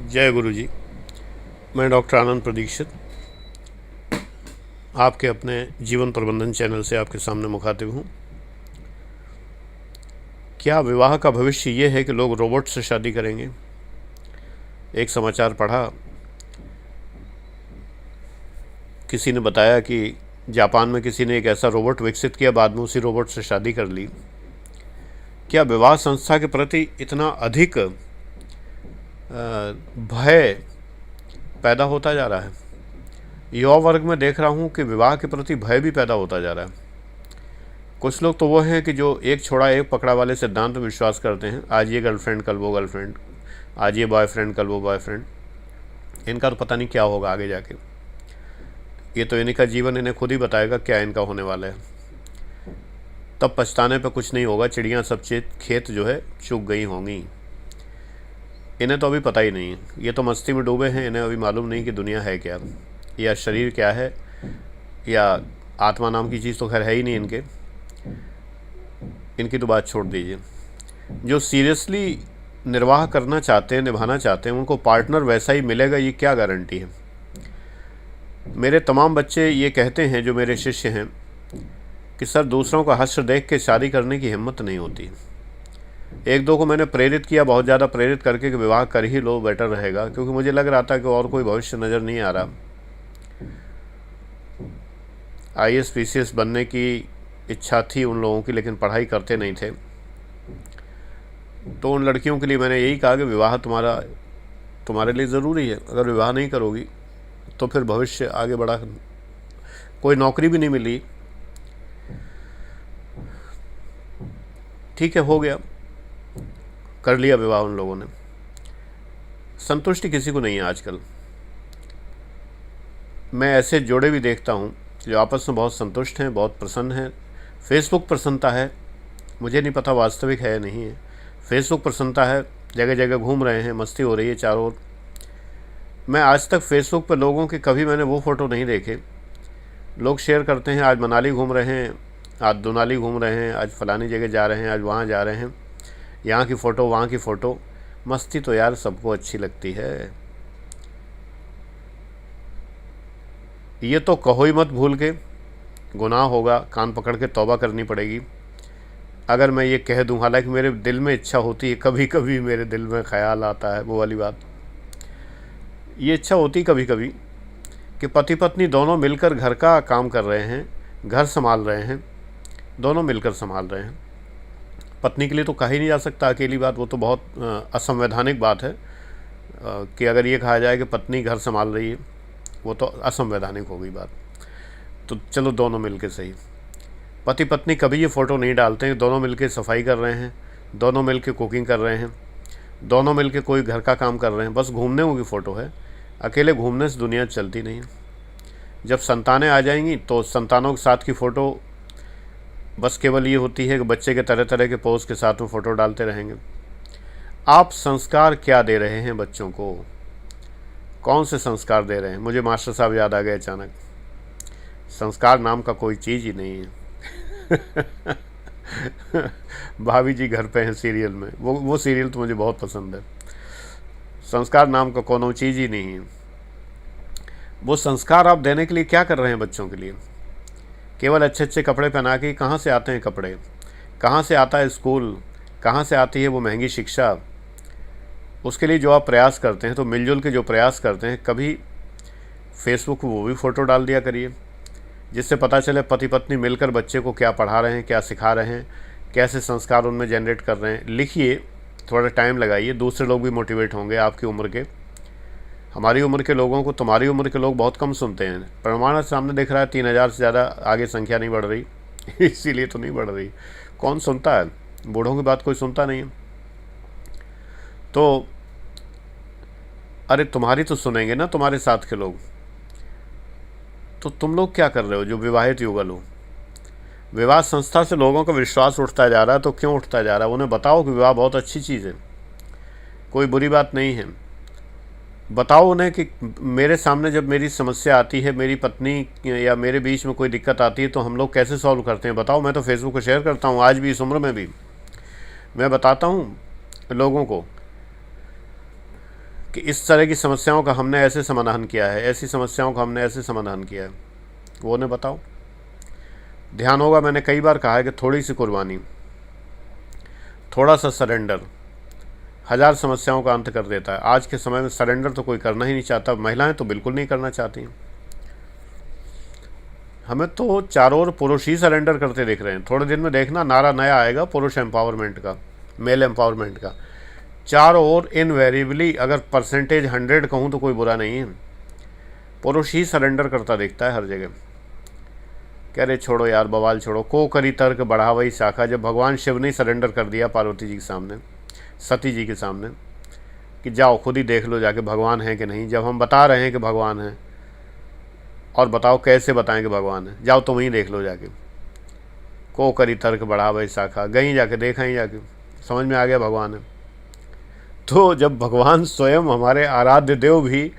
जय गुरु जी। मैं डॉक्टर आनंद प्रदीक्षित आपके अपने जीवन प्रबंधन चैनल से आपके सामने मुखातिब हूँ। क्या विवाह का भविष्य ये है कि लोग रोबोट से शादी करेंगे? एक समाचार पढ़ा, किसी ने बताया कि जापान में किसी ने एक ऐसा रोबोट विकसित किया, बाद में उसी रोबोट से शादी कर ली। क्या विवाह संस्था के प्रति इतना अधिक भय पैदा होता जा रहा है? युवा वर्ग में देख रहा हूँ कि विवाह के प्रति भय भी पैदा होता जा रहा है। कुछ लोग तो वो हैं कि जो एक छोड़ा एक पकड़ा वाले सिद्धांत में विश्वास करते हैं। आज ये गर्लफ्रेंड, कल वो गर्लफ्रेंड, आज ये बॉयफ्रेंड, कल वो बॉयफ्रेंड। इनका तो पता नहीं क्या होगा आगे जाके। ये तो इनका जीवन इन्हें खुद ही बताएगा क्या इनका होने वाला है। तब पछताने पे कुछ नहीं होगा। चिड़ियाँ सब खेत जो है चुग गई होंगी। इन्हें तो अभी पता ही नहीं है। ये तो मस्ती में डूबे हैं। इन्हें अभी मालूम नहीं कि दुनिया है क्या, या शरीर क्या है, या आत्मा नाम की चीज़ तो खैर है ही नहीं इनके। इनकी तो बात छोड़ दीजिए। जो सीरियसली निर्वाह करना चाहते हैं, निभाना चाहते हैं, उनको पार्टनर वैसा ही मिलेगा, ये क्या गारंटी है? मेरे तमाम बच्चे ये कहते हैं, जो मेरे शिष्य हैं, कि सर दूसरों का हश्र देख के शादी करने की हिम्मत नहीं होती। एक दो को मैंने प्रेरित किया, बहुत ज़्यादा प्रेरित करके कि विवाह कर ही लो, बेटर रहेगा, क्योंकि मुझे लग रहा था कि और कोई भविष्य नज़र नहीं आ रहा। IAS PCS बनने की इच्छा थी उन लोगों की, लेकिन पढ़ाई करते नहीं थे। तो उन लड़कियों के लिए मैंने यही कहा कि विवाह तुम्हारे लिए ज़रूरी है। अगर विवाह नहीं करोगी तो फिर भविष्य आगे बढ़ा, कोई नौकरी भी नहीं मिली। ठीक है, हो गया, कर लिया विवाह उन लोगों ने। संतुष्टि किसी को नहीं है आजकल। मैं ऐसे जोड़े भी देखता हूँ जो आपस में बहुत संतुष्ट हैं, बहुत प्रसन्न हैं। फेसबुक प्रसन्नता है, मुझे नहीं पता वास्तविक है या नहीं है। फेसबुक प्रसन्नता है, जगह जगह घूम रहे हैं, मस्ती हो रही है चारों ओर। मैं आज तक फेसबुक पर लोगों के कभी मैंने वो फ़ोटो नहीं देखे। लोग शेयर करते हैं, आज मनाली घूम रहे हैं, आज दुनाली घूम रहे हैं, आज फलानी जगह जा रहे हैं, आज वहाँ जा रहे हैं, यहाँ की फ़ोटो, वहाँ की फ़ोटो। मस्ती तो यार सबको अच्छी लगती है। ये तो कहो ही मत भूल के, गुनाह होगा, कान पकड़ के तौबा करनी पड़ेगी। अगर मैं ये कह दूँ, हालांकि मेरे दिल में इच्छा होती है, कभी कभी मेरे दिल में ख़्याल आता है, वो वाली बात, ये इच्छा होती कभी कभी कि पति पत्नी दोनों मिलकर घर का काम कर रहे हैं, घर संभाल रहे हैं, दोनों मिलकर संभाल रहे हैं। पत्नी के लिए तो कहा ही नहीं जा सकता अकेली बात, वो तो बहुत असंवैधानिक बात है कि अगर ये कहा जाए कि पत्नी घर संभाल रही है, वो तो असंवैधानिक हो गई बात। तो चलो दोनों मिलके सही। पति पत्नी कभी ये फ़ोटो नहीं डालते हैं दोनों मिलके सफाई कर रहे हैं, दोनों मिलके कुकिंग कर रहे हैं, दोनों मिलके कोई घर का काम कर रहे हैं। बस घूमने की फ़ोटो है। अकेले घूमने से दुनिया चलती नहीं। जब संतानें आ जाएंगी तो संतानों के साथ की फ़ोटो बस केवल ये होती है कि बच्चे के तरह तरह के पोज के साथ में फ़ोटो डालते रहेंगे। आप संस्कार क्या दे रहे हैं बच्चों को? कौन से संस्कार दे रहे हैं? मुझे मास्टर साहब याद आ गए अचानक। संस्कार नाम का कोई चीज़ ही नहीं है। भाभी जी घर पे हैं सीरियल में, वो सीरियल तो मुझे बहुत पसंद है। संस्कार नाम का कोनो चीज़ ही नहीं है। वो संस्कार आप देने के लिए क्या कर रहे हैं बच्चों के लिए? केवल अच्छे अच्छे कपड़े पहना के। कहाँ से आते हैं कपड़े? कहाँ से आता है स्कूल? कहाँ से आती है वो महंगी शिक्षा? उसके लिए जो आप प्रयास करते हैं, तो मिलजुल के जो प्रयास करते हैं, कभी फेसबुक पर वो भी फ़ोटो डाल दिया करिए, जिससे पता चले पति पत्नी मिलकर बच्चे को क्या पढ़ा रहे हैं, क्या सिखा रहे हैं, कैसे संस्कार उनमें जनरेट कर रहे हैं। लिखिए, थोड़ा टाइम लगाइए, दूसरे लोग भी मोटिवेट होंगे आपकी उम्र के। हमारी उम्र के लोगों को तुम्हारी उम्र के लोग बहुत कम सुनते हैं। प्रमाण सामने दिख रहा है, 3000 से ज़्यादा आगे संख्या नहीं बढ़ रही। इसीलिए तो नहीं बढ़ रही। कौन सुनता है? बूढ़ों की बात कोई सुनता नहीं है। तो अरे तुम्हारी तो सुनेंगे ना तुम्हारे साथ के लोग। तो तुम लोग क्या कर रहे हो जो विवाहित युगल हो? विवाह संस्था से लोगों का विश्वास उठता जा रहा है। तो क्यों उठता जा रहा है? उन्हें बताओ कि विवाह बहुत अच्छी चीज़ है, कोई बुरी बात नहीं है। बताओ उन्हें कि मेरे सामने जब मेरी समस्या आती है, मेरी पत्नी या मेरे बीच में कोई दिक्कत आती है, तो हम लोग कैसे सॉल्व करते हैं। बताओ। मैं तो फेसबुक पर शेयर करता हूँ, आज भी इस उम्र में भी मैं बताता हूँ लोगों को कि इस तरह की समस्याओं का हमने ऐसे समाधान किया है, ऐसी समस्याओं का हमने ऐसे समाधान किया है, वो उन्हें बताओ। ध्यान होगा, मैंने कई बार कहा है कि थोड़ी सी कुर्बानी, थोड़ा सा सरेंडर हज़ार समस्याओं का अंत कर देता है। आज के समय में सरेंडर तो कोई करना ही नहीं चाहता, महिलाएं तो बिल्कुल नहीं करना चाहती। हमें तो चारों ओर पुरुष ही सरेंडर करते दिख रहे हैं। थोड़े दिन में देखना नारा नया आएगा पुरुष एम्पावरमेंट का, मेल एम्पावरमेंट का। चारों ओर इनवेरिएबली, अगर परसेंटेज 100 कहूँ तो कोई बुरा नहीं है, पुरुष ही सरेंडर करता दिखता है हर जगह। कह रहे छोड़ो यार बवाल छोड़ो, को करी तर्क बढ़ावई शाखा। जब भगवान शिव ने सरेंडर कर दिया पार्वती जी के सामने, सती जी के सामने, कि जाओ खुद ही देख लो जाके भगवान है कि नहीं। जब हम बता रहे हैं कि भगवान है, और बताओ कैसे बताएं कि भगवान है, जाओ तुम ही देख लो जाके। को करी तर्क बढ़ावई शाखा, गई जाके देखा ही जाके, समझ में आ गया भगवान है। तो जब भगवान स्वयं हमारे आराध्य देव भी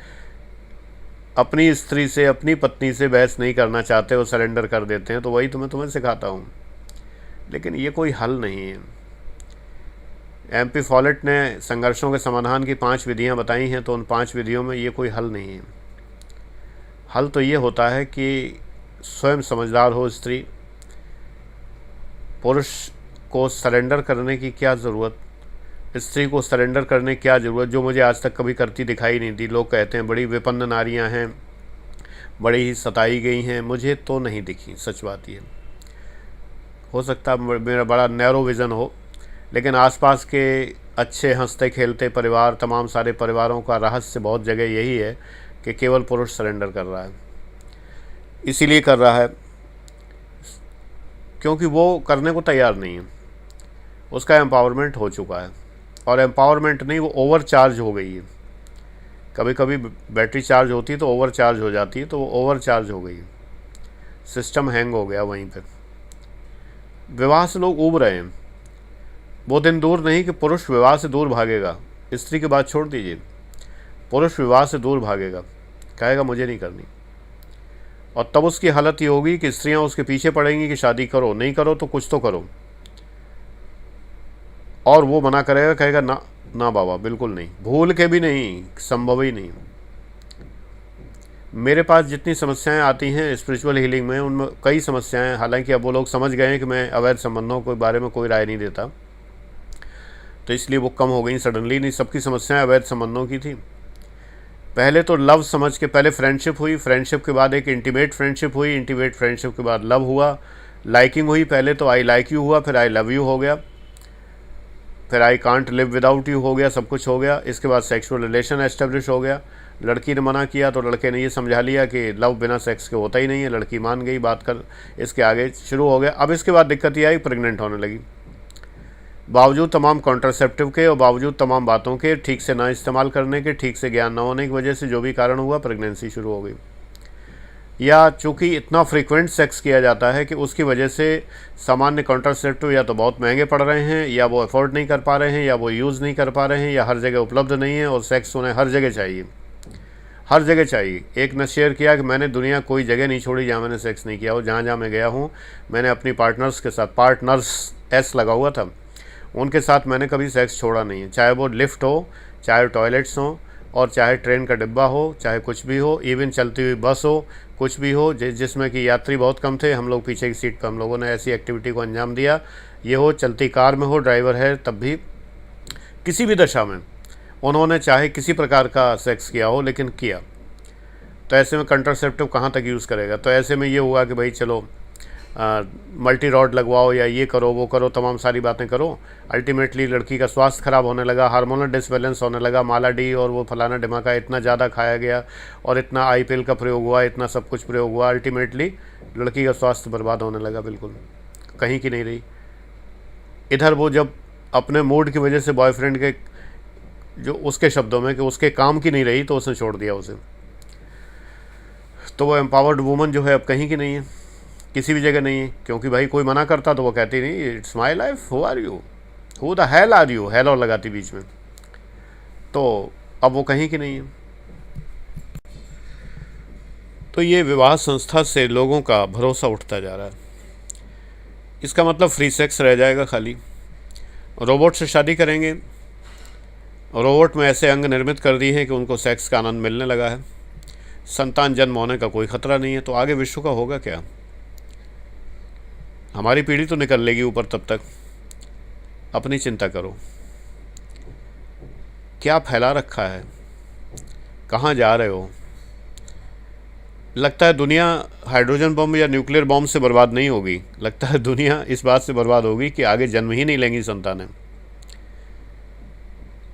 अपनी स्त्री से, अपनी पत्नी से बहस नहीं करना चाहते, वो सरेंडर कर देते हैं, तो वही तुम्हें सिखाता हूँ। लेकिन ये कोई हल नहीं है। MP फॉलेट ने संघर्षों के समाधान की 5 विधियाँ बताई हैं, तो उन 5 विधियों में ये कोई हल नहीं है। हल तो ये होता है कि स्वयं समझदार हो स्त्री। पुरुष को सरेंडर करने की क्या ज़रूरत, स्त्री को सरेंडर करने की क्या ज़रूरत, जो मुझे आज तक कभी करती दिखाई नहीं दी। लोग कहते हैं बड़ी विपन्न नारियां हैं, बड़ी ही सताई गई हैं, मुझे तो नहीं दिखी। सच बात ये, हो सकता है मेरा बड़ा नैरो विज़न हो, लेकिन आसपास के अच्छे हंसते खेलते परिवार, तमाम सारे परिवारों का रहस्य बहुत जगह यही है कि केवल पुरुष सरेंडर कर रहा है। इसीलिए कर रहा है क्योंकि वो करने को तैयार नहीं है। उसका एम्पावरमेंट हो चुका है, और एम्पावरमेंट नहीं, वो ओवर चार्ज हो गई है। कभी कभी बैटरी चार्ज होती है तो ओवर चार्ज हो जाती है, तो वो ओवर चार्ज हो गई है, सिस्टम हैंग हो गया वहीं पे। विवाह से लोग ऊब रहे हैं। वो दिन दूर नहीं कि पुरुष विवाह से दूर भागेगा। स्त्री की बात छोड़ दीजिए, पुरुष विवाह से दूर भागेगा, कहेगा मुझे नहीं करनी। और तब उसकी हालत ये होगी कि स्त्रियां उसके पीछे पड़ेंगी कि शादी करो, नहीं करो तो कुछ तो करो, और वो मना करेगा, कहेगा ना ना बाबा बिल्कुल नहीं, भूल के भी नहीं, संभव ही नहीं। मेरे पास जितनी समस्याएं आती हैं स्पिरिचुअल हीलिंग में, उनमें कई समस्याएं, हालांकि अब वो लोग समझ गए हैं कि मैं अवैध संबंधों के बारे में कोई राय नहीं देता, तो इसलिए वो कम हो गई सडनली। नहीं, सबकी समस्याएं अवैध संबंधों की थी। पहले तो लव समझ के, पहले फ्रेंडशिप हुई, फ्रेंडशिप के बाद एक इंटीमेट फ्रेंडशिप हुई, इंटीमेट फ्रेंडशिप के बाद लव हुआ, लाइकिंग हुई, पहले तो आई लाइक यू हुआ, फिर आई लव यू हो गया, फिर I can't live without you हो गया, सब कुछ हो गया। इसके बाद सेक्सुअल रिलेशन एस्टेब्लिश हो गया। लड़की ने मना किया तो लड़के ने ये समझा लिया कि लव बिना सेक्स के होता ही नहीं है। लड़की मान गई, बात कर, इसके आगे शुरू हो गया। अब इसके बाद दिक्कत ये आई, प्रेग्नेंट होने लगी। बावजूद तमाम कॉन्ट्रासेप्टिव के और बावजूद तमाम बातों के, ठीक से ना इस्तेमाल करने के, ठीक से ज्ञान ना होने की वजह से जो भी कारण हुआ, प्रेगनेंसी शुरू हो गई। या चूँकि इतना फ्रीक्वेंट सेक्स किया जाता है कि उसकी वजह से सामान्य कॉन्ट्रासेप्टिव या तो बहुत महंगे पड़ रहे हैं, या वो अफोर्ड नहीं कर पा रहे हैं, या वो यूज़ नहीं कर पा रहे हैं, या हर जगह उपलब्ध नहीं है, और सेक्स उन्हें हर जगह चाहिए, हर जगह चाहिए। एक ने शेयर किया कि मैंने दुनिया कोई जगह नहीं छोड़ी जहाँ मैंने सेक्स नहीं किया हो। जहाँ जहाँ मैं गया हूँ, मैंने अपनी पार्टनर्स के साथ, पार्टनर्स एस लगा हुआ था, उनके साथ मैंने कभी सेक्स छोड़ा नहीं है। चाहे वो लिफ्ट हो, चाहे टॉयलेट्स हो, और चाहे ट्रेन का डिब्बा हो, चाहे कुछ भी हो, इवन चलती हुई बस हो, कुछ भी हो, जिसमें कि यात्री बहुत कम थे, हम लोग पीछे की सीट पर, हम लोगों ने ऐसी एक्टिविटी को अंजाम दिया। ये हो चलती कार में हो, ड्राइवर है तब भी, किसी भी दशा में उन्होंने चाहे किसी प्रकार का सेक्स किया हो, लेकिन किया। तो ऐसे में कंट्रासेप्टिव कहाँ तक यूज़ करेगा। तो ऐसे में ये हुआ कि भाई चलो मल्टी रॉड लगवाओ, या ये करो वो करो, तमाम सारी बातें करो। अल्टीमेटली लड़की का स्वास्थ्य ख़राब होने लगा, हार्मोनल डिसबैलेंस होने लगा, माला डी और वो फलाना ढिमाका इतना ज़्यादा खाया गया, और इतना IPL का प्रयोग हुआ, इतना सब कुछ प्रयोग हुआ, अल्टीमेटली लड़की का स्वास्थ्य बर्बाद होने लगा, बिल्कुल कहीं की नहीं रही। इधर वो जब अपने मूड की वजह से बॉयफ्रेंड के, जो उसके शब्दों में कि उसके काम की नहीं रही, तो उसने छोड़ दिया उसे। तो वो एम्पावर्ड वूमन जो है अब कहीं की नहीं है, किसी भी जगह नहीं है। क्योंकि भाई कोई मना करता तो वो कहती नहीं, it's my life, who are you, who the hell are you, hell और लगाती बीच में। तो अब वो कहीं की नहीं है। तो ये विवाह संस्था से लोगों का भरोसा उठता जा रहा है। इसका मतलब फ्री सेक्स रह जाएगा, खाली रोबोट से शादी करेंगे, रोबोट में ऐसे अंग निर्मित कर दिए हैं कि उनको सेक्स का आनंद मिलने लगा है, संतान जन्म होने का कोई खतरा नहीं है, तो आगे विश्व का होगा क्या? हमारी पीढ़ी तो निकल लेगी ऊपर, तब तक अपनी चिंता करो। क्या फैला रखा है, कहाँ जा रहे हो? लगता है दुनिया हाइड्रोजन बम या न्यूक्लियर बम से बर्बाद नहीं होगी, लगता है दुनिया इस बात से बर्बाद होगी कि आगे जन्म ही नहीं लेंगी संतानें।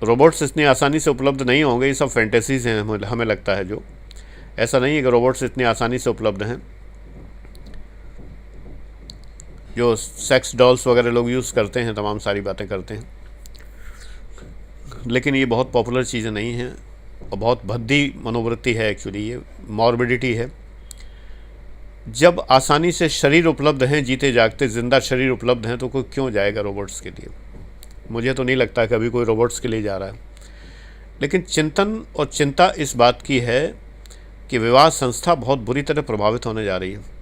रोबोट्स इतनी आसानी से उपलब्ध नहीं होंगे, ये सब फैंटेसीज हैं हमें लगता है। जो ऐसा नहीं है कि रोबोट्स इतनी आसानी से उपलब्ध हैं। जो सेक्स डॉल्स वगैरह लोग यूज़ करते हैं, तमाम सारी बातें करते हैं, लेकिन ये बहुत पॉपुलर चीज़ें नहीं हैं और बहुत भद्दी मनोवृत्ति है एक्चुअली, ये मॉर्बिडिटी है। जब आसानी से शरीर उपलब्ध हैं, जीते जागते ज़िंदा शरीर उपलब्ध हैं, तो कोई क्यों जाएगा रोबोट्स के लिए? मुझे तो नहीं लगता कि अभी कोई रोबोट्स के लिए जा रहा है। लेकिन चिंतन और चिंता इस बात की है कि विवाह संस्था बहुत बुरी तरह प्रभावित होने जा रही है।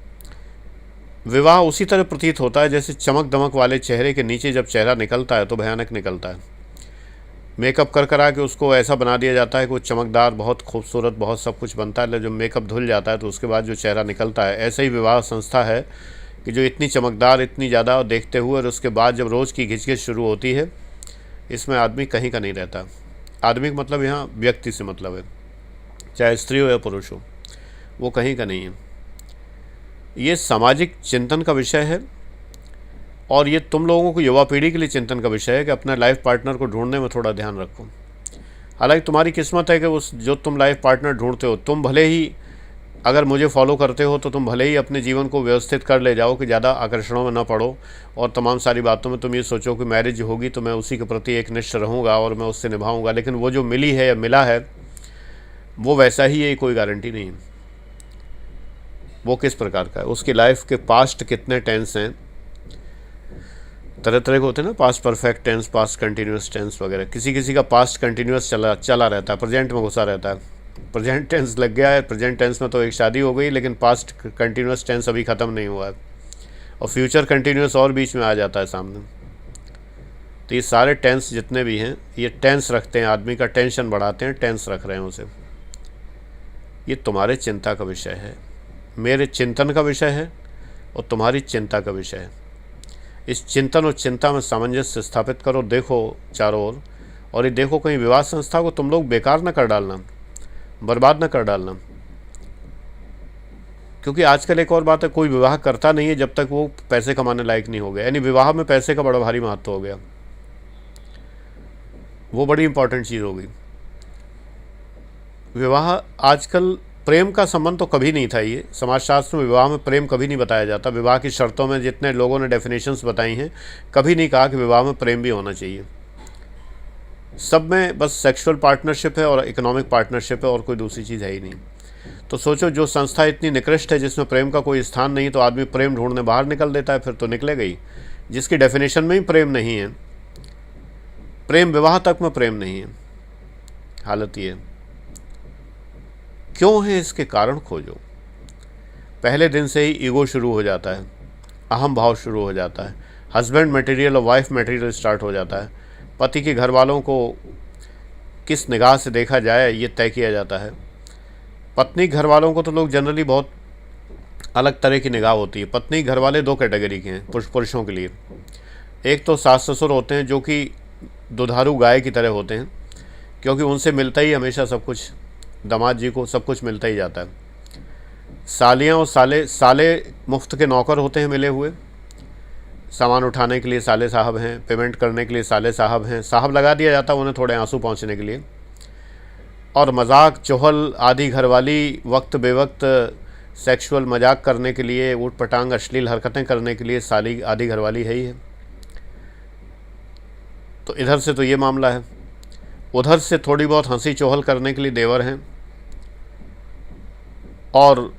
विवाह उसी तरह प्रतीत होता है जैसे चमक दमक वाले चेहरे के नीचे जब चेहरा निकलता है तो भयानक निकलता है। मेकअप कर करा के उसको ऐसा बना दिया जाता है कि वो चमकदार, बहुत खूबसूरत, बहुत सब कुछ बनता है, जब मेकअप धुल जाता है तो उसके बाद जो चेहरा निकलता है, ऐसे ही विवाह संस्था है कि जो इतनी चमकदार, इतनी ज़्यादा देखते हुए, और उसके बाद जब रोज़ की घिचघिच शुरू होती है, इसमें आदमी कहीं का नहीं रहता। आदमी का मतलब यहाँ व्यक्ति से मतलब है, चाहे स्त्री हो या पुरुष हो, वो कहीं का नहीं है। ये सामाजिक चिंतन का विषय है और ये तुम लोगों को, युवा पीढ़ी के लिए चिंतन का विषय है कि अपना लाइफ पार्टनर को ढूंढने में थोड़ा ध्यान रखो। हालांकि तुम्हारी किस्मत है कि उस जो तुम लाइफ पार्टनर ढूंढते हो, तुम भले ही, अगर मुझे फॉलो करते हो तो तुम भले ही अपने जीवन को व्यवस्थित कर ले जाओ कि ज़्यादा आकर्षणों में ना पड़ो और तमाम सारी बातों में तुम ये सोचो कि मैरिज होगी तो मैं उसी के प्रति एक निष्ठ रहूँगा और मैं उससे निभाऊँगा, लेकिन वो जो मिली है या मिला है वो वैसा ही है, कोई गारंटी नहीं। वो किस प्रकार का है, उसकी लाइफ के पास्ट कितने टेंस हैं, तरह तरह के होते हैं ना, past perfect tense, past continuous tense वगैरह। किसी किसी का पास्ट कंटिन्यूस चला रहता है, प्रेजेंट में घुसा रहता है। प्रेजेंट टेंस लग गया है, प्रेजेंट टेंस में तो एक शादी हो गई, लेकिन पास्ट कंटिन्यूस टेंस अभी ख़त्म नहीं हुआ है और फ्यूचर कंटिन्यूस और बीच में आ जाता है सामने। तो ये सारे टेंस जितने भी हैं, ये टेंस रखते हैं, आदमी का टेंशन बढ़ाते हैं, टेंस रख रहे हैं उसे। ये तुम्हारे चिंता का विषय है, मेरे चिंतन का विषय है और तुम्हारी चिंता का विषय है। इस चिंतन और चिंता में सामंजस्य स्थापित करो, देखो चारों ओर, और ये देखो कहीं विवाह संस्था को तुम लोग बेकार न कर डालना, बर्बाद न कर डालना। क्योंकि आजकल एक और बात है, कोई विवाह करता नहीं है जब तक वो पैसे कमाने लायक नहीं हो गया, यानी विवाह में पैसे का बड़ा भारी महत्व हो गया, वो बड़ी इंपॉर्टेंट चीज़ हो गई। विवाह आजकल, प्रेम का संबंध तो कभी नहीं था। ये समाजशास्त्र में विवाह में प्रेम कभी नहीं बताया जाता। विवाह की शर्तों में जितने लोगों ने डेफिनेशंस बताई हैं, कभी नहीं कहा कि विवाह में प्रेम भी होना चाहिए। सब में बस सेक्सुअल पार्टनरशिप है और इकोनॉमिक पार्टनरशिप है और कोई दूसरी चीज़ है ही नहीं। तो सोचो, जो संस्था इतनी निकृष्ट है जिसमें प्रेम का कोई स्थान नहीं, तो आदमी प्रेम ढूंढने बाहर निकल देता है, फिर तो निकलेगा ही। जिसकी डेफिनेशन में ही प्रेम नहीं है, प्रेम विवाह तक में प्रेम नहीं है, हालत ये है। क्यों है, इसके कारण खोजो। पहले दिन से ही ईगो शुरू हो जाता है, अहम भाव शुरू हो जाता है, हस्बैंड मटेरियल और वाइफ मटेरियल स्टार्ट हो जाता है। पति के घर वालों को किस निगाह से देखा जाए ये तय किया जाता है। पत्नी घर वालों को तो लोग जनरली बहुत अलग तरह की निगाह होती है। पत्नी घर वाले दो कैटेगरी के हैं पुरुषों के लिए। एक तो सास ससुर होते हैं जो कि दुधारू गाय की तरह होते हैं, क्योंकि उनसे मिलता ही हमेशा सब कुछ, दामाद जी को सब कुछ मिलता ही जाता है। सालियाँ और साले मुफ्त के नौकर होते हैं मिले हुए। सामान उठाने के लिए साले साहब हैं, पेमेंट करने के लिए साले साहब हैं, साहब लगा दिया जाता है उन्हें थोड़े आंसू पहुंचने के लिए। और मजाक चोहल आदि घरवाली, वक्त बेवक्त सेक्सुअल मजाक करने के लिए, ऊट पटांग अश्लील हरकतें करने के लिए साली आदि घरवाली है ही है। तो इधर से तो ये मामला है, उधर से थोड़ी बहुत हंसी चोहल करने के लिए देवर हैं, और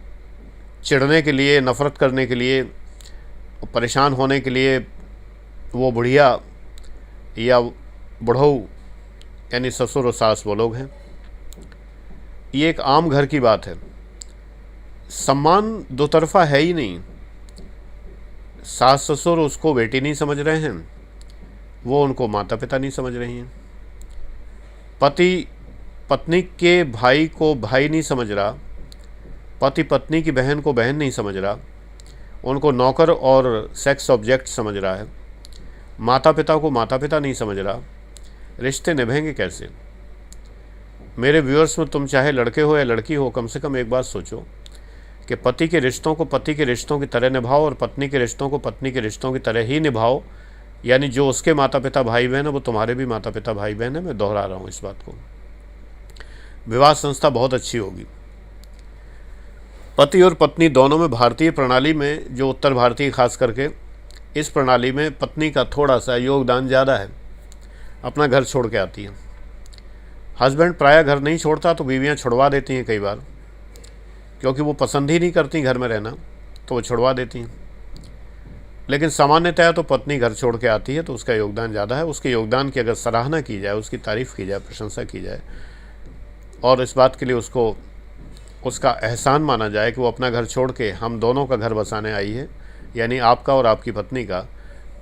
चिढ़ने के लिए, नफ़रत करने के लिए, परेशान होने के लिए वो बुढ़िया या बुढ़ऊ यानी ससुर और सास वो लोग हैं। ये एक आम घर की बात है। सम्मान दो तरफा है ही नहीं। सास ससुर उसको बेटी नहीं समझ रहे हैं, वो उनको माता पिता नहीं समझ रही हैं। पति पत्नी के भाई को भाई नहीं समझ रहा, पति पत्नी की बहन को बहन नहीं समझ रहा, उनको नौकर और सेक्स ऑब्जेक्ट समझ रहा है, माता पिता को माता पिता नहीं समझ रहा, रिश्ते निभेंगे कैसे? मेरे व्यूअर्स में तुम चाहे लड़के हो या लड़की हो, कम से कम एक बात सोचो कि पति के रिश्तों को पति के रिश्तों की तरह निभाओ और पत्नी के रिश्तों को पत्नी के रिश्तों की तरह ही निभाओ। यानी जो उसके माता पिता भाई बहन है वो तुम्हारे भी माता पिता भाई बहन है। मैं दोहरा रहा हूँ इस बात को। विवाह संस्था बहुत अच्छी होगी। पति और पत्नी दोनों में भारतीय प्रणाली में, जो उत्तर भारतीय खास करके, इस प्रणाली में पत्नी का थोड़ा सा योगदान ज़्यादा है। अपना घर छोड़ के आती है। हस्बैंड प्रायः घर नहीं छोड़ता तो बीवियाँ छुड़वा देती हैं कई बार, क्योंकि वो पसंद ही नहीं करती घर में रहना, तो वो छुड़वा देती हैं। लेकिन सामान्यतया तो पत्नी घर छोड़ के आती है तो उसका योगदान ज़्यादा है। उसके योगदान की अगर सराहना की जाए, उसकी तारीफ़ की जाए, प्रशंसा की जाए और इस बात के लिए उसको उसका एहसान माना जाए कि वो अपना घर छोड़ के हम दोनों का घर बसाने आई है, यानी आपका और आपकी पत्नी का,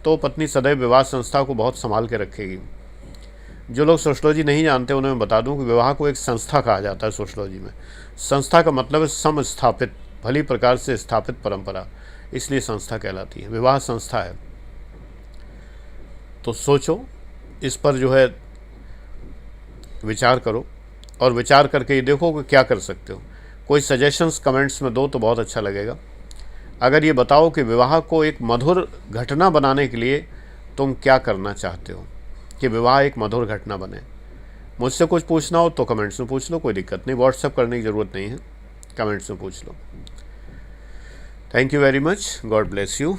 तो पत्नी सदैव विवाह संस्था को बहुत संभाल के रखेगी। जो लोग सोशलॉजी नहीं जानते उन्हें मैं बता दूं कि विवाह को एक संस्था कहा जाता है सोशलॉजी में। संस्था का मतलब है समस्थापित, भली प्रकार से स्थापित परंपरा, इसलिए संस्था कहलाती है। विवाह संस्था है। तो सोचो, इस पर जो है विचार करो और विचार करके ये देखो कि क्या कर सकते हो। कोई सजेशंस कमेंट्स में दो तो बहुत अच्छा लगेगा। अगर ये बताओ कि विवाह को एक मधुर घटना बनाने के लिए तुम क्या करना चाहते हो कि विवाह एक मधुर घटना बने। मुझसे कुछ पूछना हो तो कमेंट्स में पूछ लो, कोई दिक्कत नहीं। व्हाट्सएप करने की ज़रूरत नहीं है, कमेंट्स में पूछ लो। Thank you very much. God bless you.